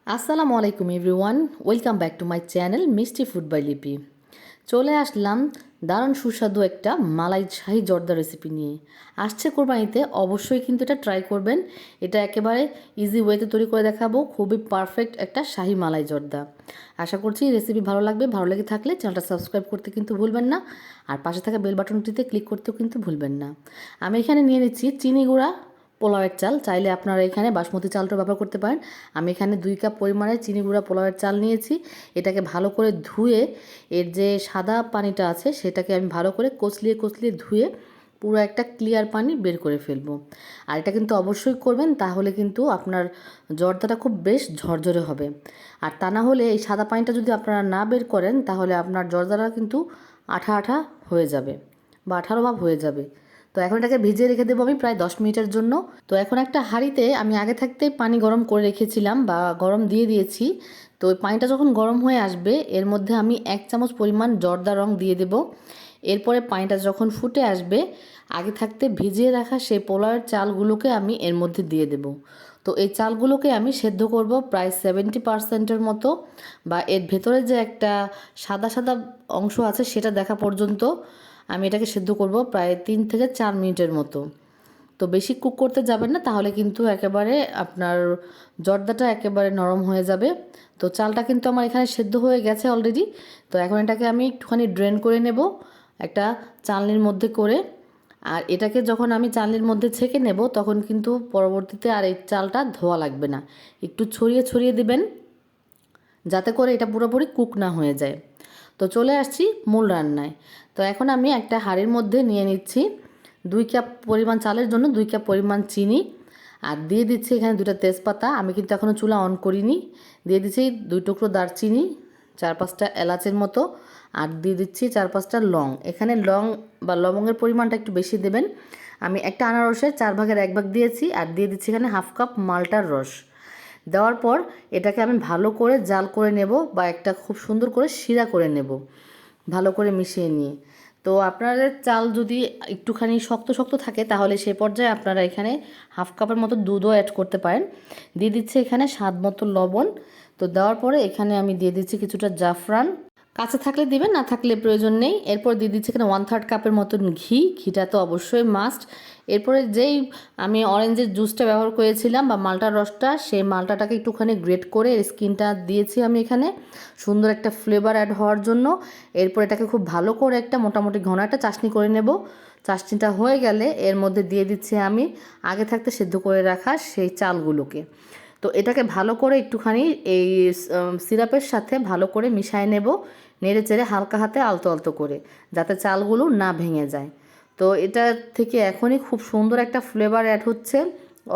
আসসালামু আলাইকুম everyone, welcome back to my channel মিষ্টি ফুড বাই লিপি। চলে আসলাম দারুণ সুস্বাদু একটা মালাই শাহি জর্দা রেসিপি নিয়ে। আসছে কোরবানিতে অবশ্যই কিন্তু এটা ট্রাই করবেন। এটা একেবারে ইজি ওয়েতে তৈরি করে দেখাবো, খুবই পারফেক্ট একটা শাহি মালাই জর্দা। আশা করছি রেসিপি ভালো লাগবে। ভালো লেগে থাকলে চ্যানেলটা সাবস্ক্রাইব করতে কিন্তু ভুলবেন না, আর পাশে থাকা বেল বাটনটিতে ক্লিক করতেও কিন্তু ভুলবেন না। আমি এখানে নিয়ে নিচ্ছি চিনি গুঁড়া পোলাওয়ের চাল। চাইলে আপনারা এখানে বাসমতি চালটা ব্যবহার করতে পারেন। আমি এখানে 2 কাপ পরিমাণে চিনি গুঁড়া পোলাওয়ের চাল নিয়েছি। এটাকে ভালো করে ধুয়ে এর যে সাদা পানিটা আছে সেটাকে আমি ভালো করে কচলিয়ে কচলিয়ে ধুয়ে পুরো একটা ক্লিয়ার পানি বের করে ফেলবো। আর এটা কিন্তু অবশ্যই করবেন, তাহলে কিন্তু আপনার জর্দাটা খুব বেশ ঝরঝরে হবে। আর তা না হলে এই সাদা পানিটা যদি আপনারা না বের করেন তাহলে আপনার জর্দাটা কিন্তু আঠা আঠা হয়ে যাবে বা আঠালো ভাব হয়ে যাবে। তো এখন এটাকে ভিজিয়ে রেখে দেবো আমি প্রায় 10 মিনিটের জন্য। তো এখন একটা হাঁড়িতে আমি আগে থাকতেই পানি গরম করে রেখেছিলাম বা গরম দিয়ে দিয়েছি। তো ওই পানিটা যখন গরম হয়ে আসবে এর মধ্যে আমি 1 চামচ পরিমাণ জর্দা রং দিয়ে দেব। এরপরে পানিটা যখন ফুটে আসবে আগে থাকতে ভিজিয়ে রাখা সেই পোলাওয়ের চালগুলোকে আমি এর মধ্যে দিয়ে দেব। তো এই চালগুলোকে আমি সেদ্ধ করব প্রায় 70%-এর মতো, বা এর ভেতরে যে একটা সাদা সাদা অংশ আছে সেটা দেখা পর্যন্ত আমি এটাকে সেদ্ধ করব প্রায় 3 থেকে 4 মিনিটের মতো। তো বেশি কুক করতে যাবেন না, তাহলে কিন্তু একেবারে আপনার জর্দাটা একেবারে নরম হয়ে যাবে। তো চালটা কিন্তু আমার এখানে সেদ্ধ হয়ে গেছে অলরেডি। তো এখন এটাকে আমি একটুখানি ড্রেন করে নেব একটা চালনির মধ্যে করে। আর এটাকে যখন আমি চালনির মধ্যে ছেঁকে নেব তখন কিন্তু পরবর্তীতে আর এই চালটা ধোয়া লাগবে না। একটু ছড়িয়ে ছড়িয়ে দেবেন যাতে করে এটা পুরোপুরি কুক না হয়ে যায়। তো চলে আসছি মূল রান্নায়। তো এখন আমি একটা হাঁড়ির মধ্যে নিয়ে নিচ্ছি 2 কাপ পরিমাণ চালের জন্য 2 কাপ পরিমাণ চিনি, আর দিয়ে দিচ্ছি এখানে 2টা তেজপাতা। আমি কিন্তু এখনও চুলা অন করিনি। দিয়ে দিচ্ছি 2 টুকরো দারচিনি, 4-5টা এলাচের মতো, আর দিয়ে দিচ্ছি 4-5টা লং। এখানে লং বা লবঙ্গের পরিমাণটা একটু বেশি দেবেন। আমি একটা আনারসের 4 ভাগের 1 ভাগ দিয়েছি, আর দিয়ে দিচ্ছি এখানে 1/2 কাপ মালটার রস। দেওয়ার পর এটাকে আমি ভালো করে জাল করে নেব বা একটা খুব সুন্দর করে শিরা করে নেব ভালো করে মিশিয়ে নিয়ে। তো আপনাদের চাল যদি একটুখানি শক্ত শক্ত থাকে তাহলে সেই পর্যায়ে আপনারা এখানে 1/2 কাপের মতো দুধও অ্যাড করতে পারেন। দিয়ে দিচ্ছি এখানে স্বাদ মতো লবণ। তো দেওয়ার পরে এখানে আমি দিয়ে দিচ্ছি কিছুটা জাফরান, কাছে থাকলে দিবেন, না থাকলে প্রয়োজন নেই। এরপর দিয়ে দিচ্ছি এখানে 1/3 কাপের মতন ঘি। ঘিটা তো অবশ্যই মাস্ট। এরপরে যেই আমি অরেঞ্জের জুসটা ব্যবহার করেছিলাম বা মালটার রসটা, সেই মালটাটাকে একটুখানি গ্রেট করে স্কিনটা দিয়েছি আমি এখানে সুন্দর একটা ফ্লেভার অ্যাড হওয়ার জন্য। এরপর এটাকে খুব ভালো করে একটা মোটামুটি ঘন একটা চাশনি করে নেব। চাশনিটা হয়ে গেলে এর মধ্যে দিয়ে দিচ্ছি আমি আগে থাকতে সেদ্ধ করে রাখা সেই চালগুলোকে। তো এটাকে ভালো করে একটুখানি এই সিরাপের সাথে ভালো করে মিশিয়ে নেব, নেড়ে চেড়ে হালকা হাতে আলতো আলতো করে, যাতে চালগুলো না ভেঙে যায়। তো এটা থেকে এখনই খুব সুন্দর একটা ফ্লেভার অ্যাড হচ্ছে,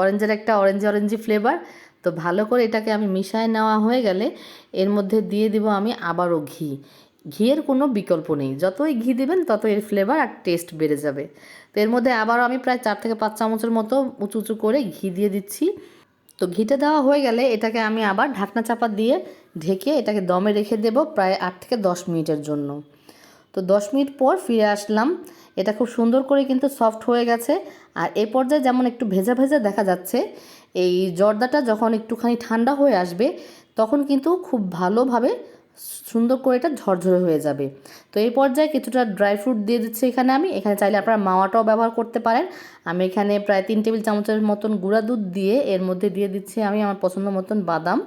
অরেঞ্জের একটা অরেঞ্জি ফ্লেভার। তো ভালো করে এটাকে আমি মিশিয়ে নেওয়া হয়ে গেলে এর মধ্যে দিয়ে দিব আমি আবারও ঘি। ঘিয়ের কোনো বিকল্প নেই, যতই ঘি দিবেন তত এর ফ্লেভার আর টেস্ট বেড়ে যাবে। তো এর মধ্যে আবারও আমি প্রায় 4 থেকে 5 চামচের মতো উঁচু উঁচু করে ঘি দিয়ে দিচ্ছি। তো ঘিটা দেওয়া হয়ে গেলে এটাকে আমি আবার ঢাকনা চাপা দিয়ে ঢেকে এটাকে দমে রেখে দেব প্রায় 8 থেকে 10 মিনিটের জন্য। তো 10 মিনিট পর ফিরে আসলাম। এটা খুব সুন্দর করে কিন্তু সফট হয়ে গেছে। আর এই পর্যায়ে যেমন একটু ভেজা ভেজা দেখা যাচ্ছে, এই জর্দাটা যখন একটুখানি ঠান্ডা হয়ে আসবে তখন কিন্তু খুব ভালোভাবে সুন্দর করে এটা ঝরঝরে হয়ে যাবে। তো এই পর্যায়ে কিছুটা ড্রাই ফ্রুট দিয়ে দিচ্ছি এখানে আমি। এখানে চাইলে আপনারা মাওয়াটাও ব্যবহার করতে পারেন। আমি এখানে প্রায় 3 টেবিল চামচের মতন গুঁড়া দুধ দিয়ে এর মধ্যে দিয়ে দিচ্ছি আমি আমার পছন্দ মতন বাদাম,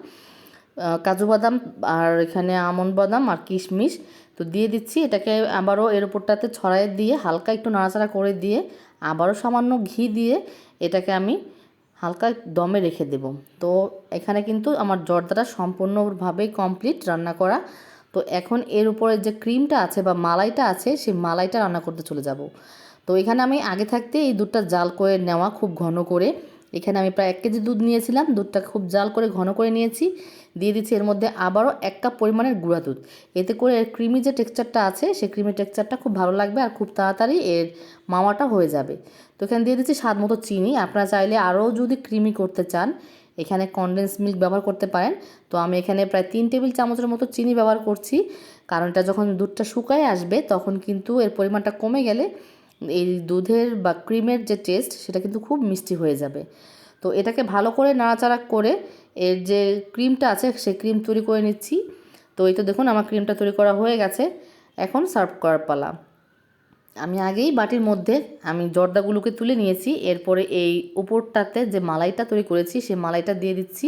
কাজু বাদাম, আর এখানে আমন্ড বাদাম আর কিশমিশ। তো দিয়ে দিচ্ছি এটাকে আবারও এর উপরটাতে ছড়াই দিয়ে হালকা একটু নাড়াচাড়া করে দিয়ে আবারও সামান্য ঘি দিয়ে এটাকে আমি হালকা দমে রেখে দেব। তো এখানে কিন্তু আমার জর্দাটা সম্পূর্ণভাবেই কমপ্লিট রান্না করা। তো এখন এর উপরে যে ক্রিমটা আছে বা মালাইটা আছে সেই মালাইটা রান্না করতে চলে যাব। তো এখানে আমি আগে থাকতে এই দুধটা জাল করে নেওয়া খুব ঘন করে, এখানে আমি প্রায় 1 কেজি দুধ নিয়েছিলাম, দুধটা খুব জাল করে ঘন করে নিয়েছি। দিয়ে দিচ্ছি এর মধ্যে আবারও 1 কাপ পরিমাণের গুঁড়া দুধ। এতে করে এর ক্রিমি যে টেক্সচারটা আছে সেই ক্রিমি টেক্সচারটা খুব ভালো লাগবে আর খুব তাড়াতাড়ি এর মাওয়াটা হয়ে যাবে। তো এখানে দিয়ে দিচ্ছি স্বাদ মতো চিনি। আপনারা চাইলে আরও যদি ক্রিমি করতে চান এখানে কনডেন্স মিল্ক ব্যবহার করতে পারেন। তো আমি এখানে প্রায় 3 টেবিল চামচের মতো চিনি ব্যবহার করছি, কারণ এটা যখন দুধটা শুকায় আসবে তখন কিন্তু এর পরিমাণটা কমে গেলে এই দুধের বা ক্রিমের যে টেস্ট সেটা কিন্তু খুব মিষ্টি হয়ে যাবে। তো এটাকে ভালো করে নাড়াচাড়া করে এর যে ক্রিমটা আছে সেই ক্রিম তৈরি করে নিচ্ছি। তো এই তো দেখুন আমার ক্রিমটা তৈরি করা হয়ে গেছে, এখন সার্ভ করার পালা। আমি আগেই বাটির মধ্যে আমি জর্দাগুলোকে তুলে নিয়েছি, এরপরে এই উপরটাতে যে মালাইটা তৈরি করেছি সেই মালাইটা দিয়ে দিচ্ছি।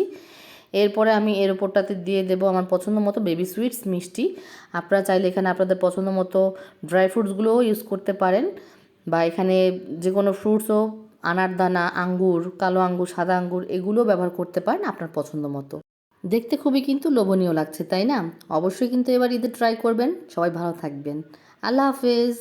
এরপরে আমি এর উপরটাতে দিয়ে দেব আমার পছন্দ মতো বেবি সুইটস মিষ্টি। আপনারা চাইলে এখানে আপনাদের পছন্দ মতো ড্রাই ফ্রুটসগুলোও ইউজ করতে পারেন, বা এখানে যে কোনো ফ্রুটসও, আনারদানা, আঙ্গুর, কালো আঙ্গুর, সাদা আঙ্গুর এগুলোও ব্যবহার করতে পারেন আপনার পছন্দ মতো। দেখতে খুবই কিন্তু লোভনীয় লাগছে, তাই না? অবশ্যই কিন্তু এবার ঈদে ট্রাই করবেন। সবাই ভালো থাকবেন। আল্লাহ হাফেজ।